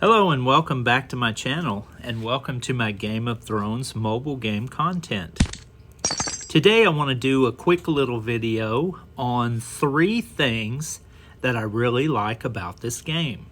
Hello and welcome back to my channel, and welcome to my Game of Thrones mobile game content. Today I want to do a quick little video on 3 things that I really like about this game.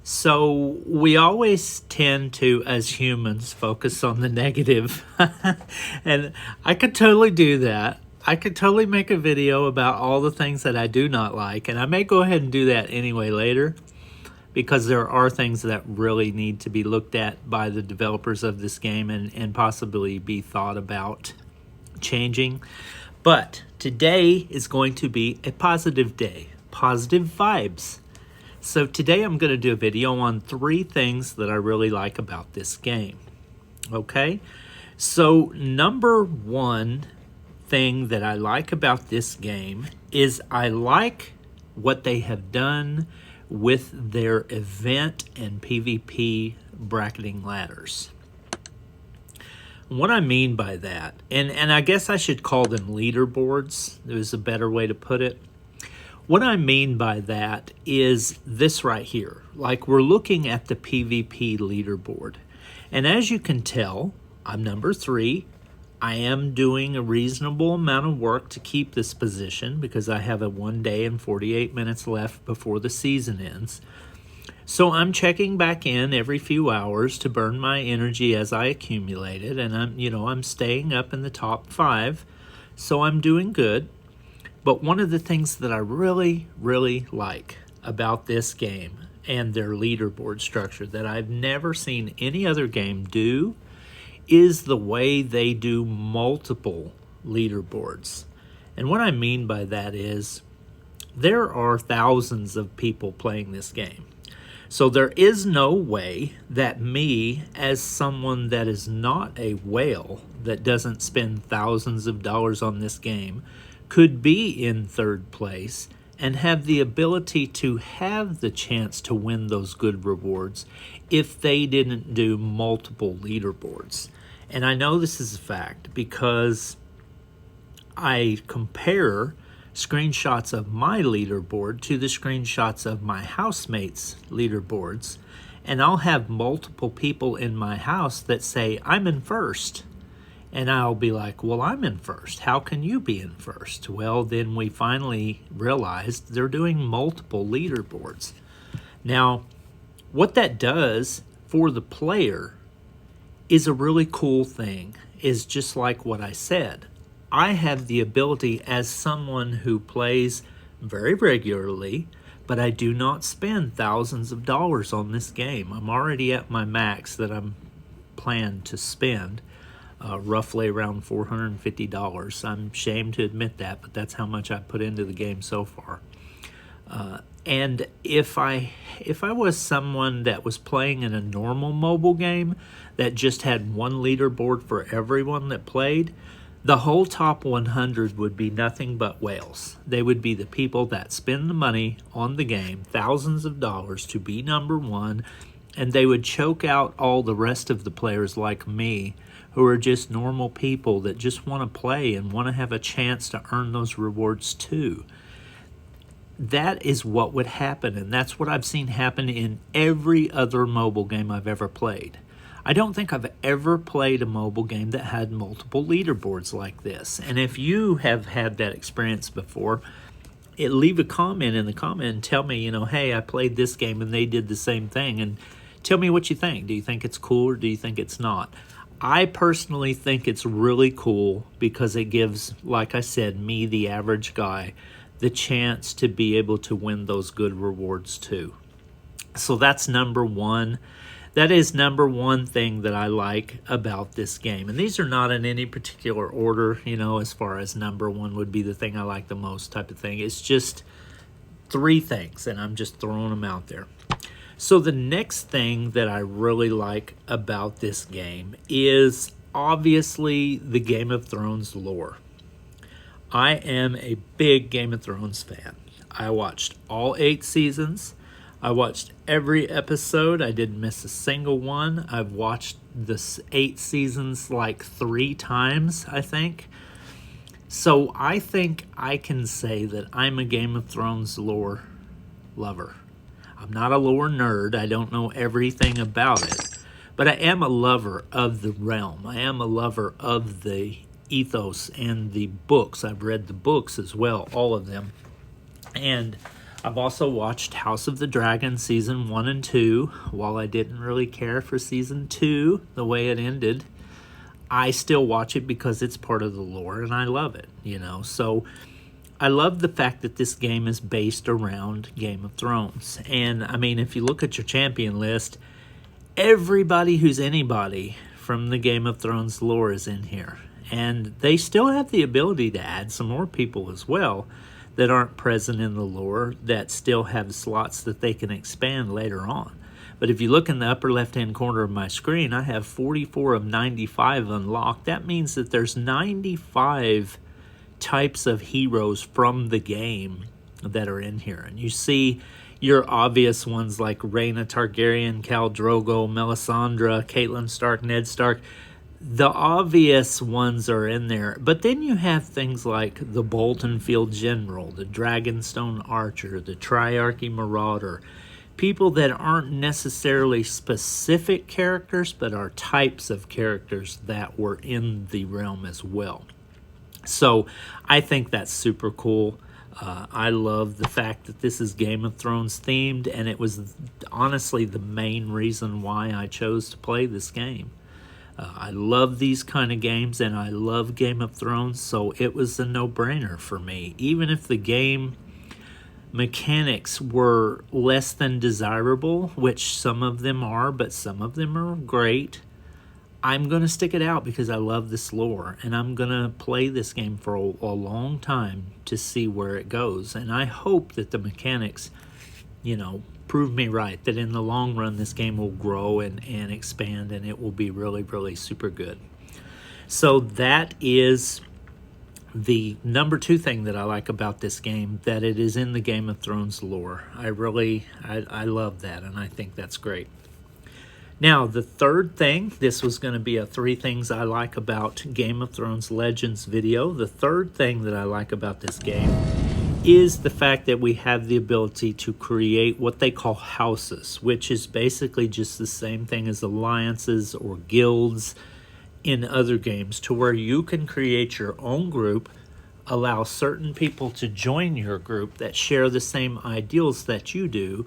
So we always tend to, as humans, focus on the negative. And I could totally do that. I could totally make a video about all the things that I do not like, and I may go ahead and do that anyway later, because there are things that really need to be looked at by the developers of this game and possibly be thought about changing. But today is going to be a positive day, positive vibes. So today I'm going to do a video on 3 things that I really like about this game. Okay, so number 1 thing that I like about this game is I like what they have done with their event and PvP bracketing ladders. What I mean by that, and I guess I should call them leaderboards, there's a better way to put it. What I mean by that is this right here. Like, we're looking at the PvP leaderboard. And as you can tell, I'm number 3. I am doing a reasonable amount of work to keep this position because I have a 1 day and 48 minutes left before the season ends. So I'm checking back in every few hours to burn my energy as I accumulate it, and I'm staying up in the top 5, so I'm doing good. But one of the things that I really, really like about this game and their leaderboard structure that I've never seen any other game do is the way they do multiple leaderboards. And what I mean by that is there are thousands of people playing this game. So there is no way that me, as someone that is not a whale, that doesn't spend thousands of dollars on this game, could be in 3rd place and have the ability to have the chance to win those good rewards if they didn't do multiple leaderboards. And I know this is a fact because I compare screenshots of my leaderboard to the screenshots of my housemates' leaderboards, and I'll have multiple people in my house that say, I'm in 1st. And I'll be like, well, I'm in 1st. How can you be in 1st? Well, then we finally realized they're doing multiple leaderboards. Now, what that does for the player is a really cool thing, is just like what I said. I have the ability as someone who plays very regularly, but I do not spend thousands of dollars on this game. I'm already at my max that I'm planned to spend, roughly around $450. I'm ashamed to admit that, but that's how much I put into the game so far. And if I was someone that was playing in a normal mobile game that just had one leaderboard for everyone that played, the whole top 100 would be nothing but whales. They would be the people that spend the money on the game, thousands of dollars, to be number 1, and they would choke out all the rest of the players like me, who are just normal people that just want to play and want to have a chance to earn those rewards too. That is what would happen, and that's what I've seen happen in every other mobile game I've ever played. I don't think I've ever played a mobile game that had multiple leaderboards like this. And if you have had that experience before, leave a comment in the comment and tell me, hey, I played this game and they did the same thing, and tell me what you think. Do you think it's cool or do you think it's not? I personally think it's really cool because it gives, like I said, me, the average guy, the chance to be able to win those good rewards too. So that's number 1. That is number 1 thing that I like about this game. And these are not in any particular order, as far as number 1 would be the thing I like the most type of thing. It's just 3 things, and I'm just throwing them out there. So the next thing that I really like about this game is obviously the Game of Thrones lore. I am a big Game of Thrones fan. I watched all 8 seasons. I watched every episode. I didn't miss a single one. I've watched the 8 seasons like 3 times, I think. So I think I can say that I'm a Game of Thrones lore lover. I'm not a lore nerd. I don't know everything about it. But I am a lover of the realm. I am a lover of the ethos and the books. I've read the books as well, all of them. And I've also watched House of the Dragon Season 1 and 2. While I didn't really care for Season 2, the way it ended, I still watch it because it's part of the lore and I love it, you know. So I love the fact that this game is based around Game of Thrones. And I mean, if you look at your champion list, everybody who's anybody from the Game of Thrones lore is in here. And they still have the ability to add some more people as well that aren't present in the lore, that still have slots that they can expand later on. But if you look in the upper left-hand corner of my screen, I have 44 of 95 unlocked. That means that there's 95 types of heroes from the game that are in here. And you see your obvious ones like Rhaena Targaryen, Khal Drogo, Melisandre, Catelyn Stark, Ned Stark. The obvious ones are in there. But then you have things like the Bolton Field General, the Dragonstone Archer, the Triarchy Marauder. People that aren't necessarily specific characters, but are types of characters that were in the realm as well. So I think that's super cool. I love the fact that this is Game of Thrones themed, and it was honestly the main reason why I chose to play this game. I love these kind of games, and I love Game of Thrones, so it was a no-brainer for me. Even if the game mechanics were less than desirable, which some of them are, but some of them are great, I'm going to stick it out because I love this lore, and I'm going to play this game for a long time to see where it goes. And I hope that the mechanics, you know, prove me right, that in the long run this game will grow and expand, and it will be really, really super good. So that is the number 2 thing that I like about this game, that it is in the Game of Thrones lore. I love that, and I think that's great. Now, the third thing, this was going to be a 3 things I like about Game of Thrones Legends video. The third thing that I like about this game is the fact that we have the ability to create what they call houses, which is basically just the same thing as alliances or guilds in other games, to where you can create your own group, allow certain people to join your group that share the same ideals that you do,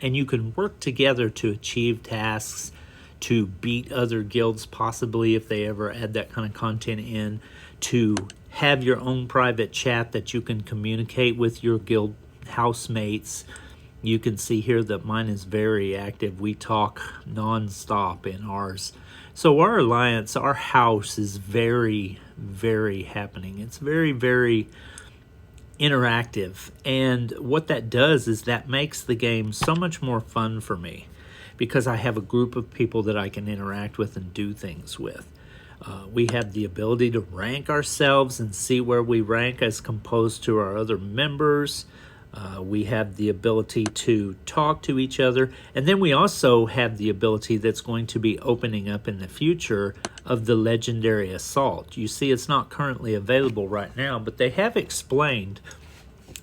and you can work together to achieve tasks, to beat other guilds, possibly if they ever add that kind of content in, to have your own private chat that you can communicate with your guild housemates. You can see here that mine is very active. We talk non-stop in ours. So our alliance, our house is very, very happening. It's very, very interactive, and what that does is that makes the game so much more fun for me, because I have a group of people that I can interact with and do things with. We have the ability to rank ourselves and see where we rank as composed to our other members. We have the ability to talk to each other, and then we also have the ability that's going to be opening up in the future of the Legendary Assault. You see, it's not currently available right now, but they have explained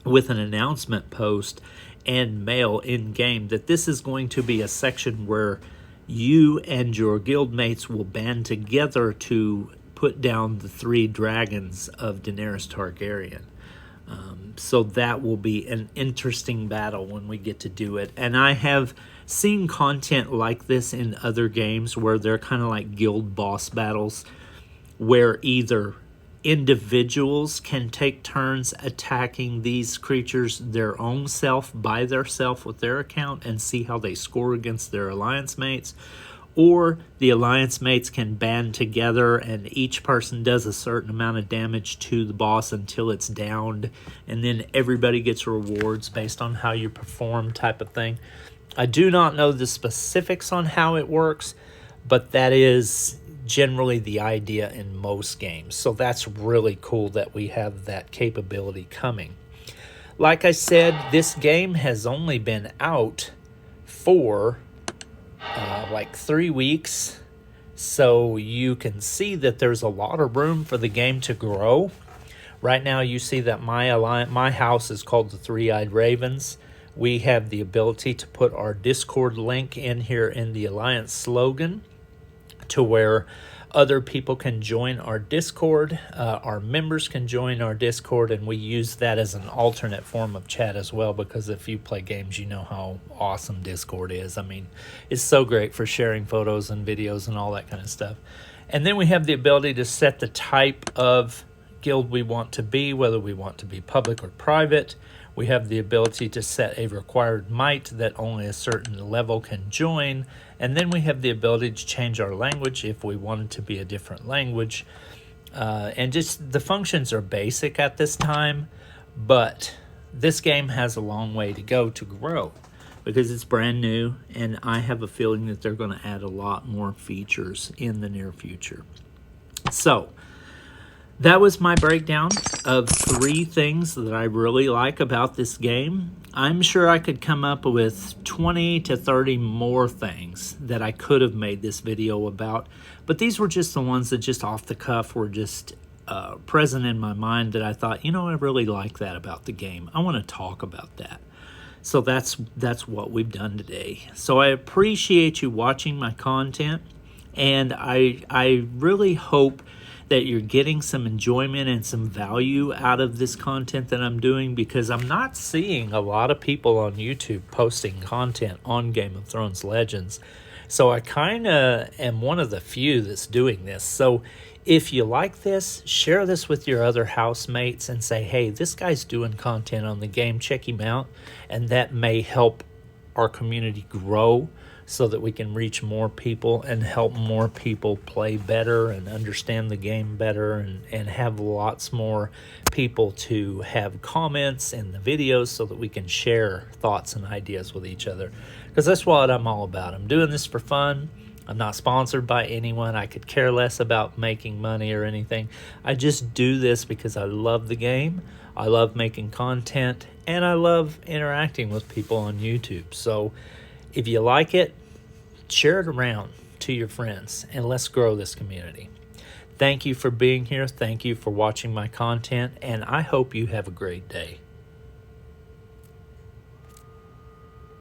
with an announcement post and mail in-game that this is going to be a section where you and your guildmates will band together to put down the 3 dragons of Daenerys Targaryen. So that will be an interesting battle when we get to do it. And I have seen content like this in other games where they're kind of like guild boss battles, where either individuals can take turns attacking these creatures their own self by their self with their account and see how they score against their alliance mates, or the alliance mates can band together and each person does a certain amount of damage to the boss until it's downed, and then everybody gets rewards based on how you perform, type of thing. I do not know the specifics on how it works, but that is generally the idea in most games. So that's really cool that we have that capability coming. Like I said, this game has only been out for like 3 weeks, so you can see that there's a lot of room for the game to grow. Right now you see that my house is called the Three-Eyed Ravens. We have the ability to put our Discord link in here in the Alliance slogan to where other people can join our Discord. Our members can join our Discord, and we use that as an alternate form of chat as well, because if you play games, you know how awesome Discord is. I mean, it's so great for sharing photos and videos and all that kind of stuff. And then we have the ability to set the type of guild we want to be, whether we want to be public or private. We have the ability to set a required might that only a certain level can join. And then we have the ability to change our language if we want it to be a different language. And just the functions are basic at this time, but this game has a long way to go to grow because it's brand new, and I have a feeling that they're going to add a lot more features in the near future. So that was my breakdown of 3 things that I really like about this game. I'm sure I could come up with 20 to 30 more things that I could have made this video about, but these were just the ones that just off the cuff were just present in my mind that I thought, you know, I really like that about the game. I want to talk about that. So that's what we've done today. So I appreciate you watching my content, and I really hope that you're getting some enjoyment and some value out of this content that I'm doing, because I'm not seeing a lot of people on YouTube posting content on Game of Thrones Legends. So I kind of am one of the few that's doing this. So if you like this, share this with your other housemates and say, hey, this guy's doing content on the game, check him out. And that may help our community grow so that we can reach more people and help more people play better and understand the game better, and have lots more people to have comments in the videos so that we can share thoughts and ideas with each other. Because that's what I'm all about. I'm doing this for fun. I'm not sponsored by anyone. I could care less about making money or anything. I just do this because I love the game. I love making content, and I love interacting with people on YouTube. So if you like it, share it around to your friends, and let's grow this community. Thank you for being here. Thank you for watching my content, and I hope you have a great day.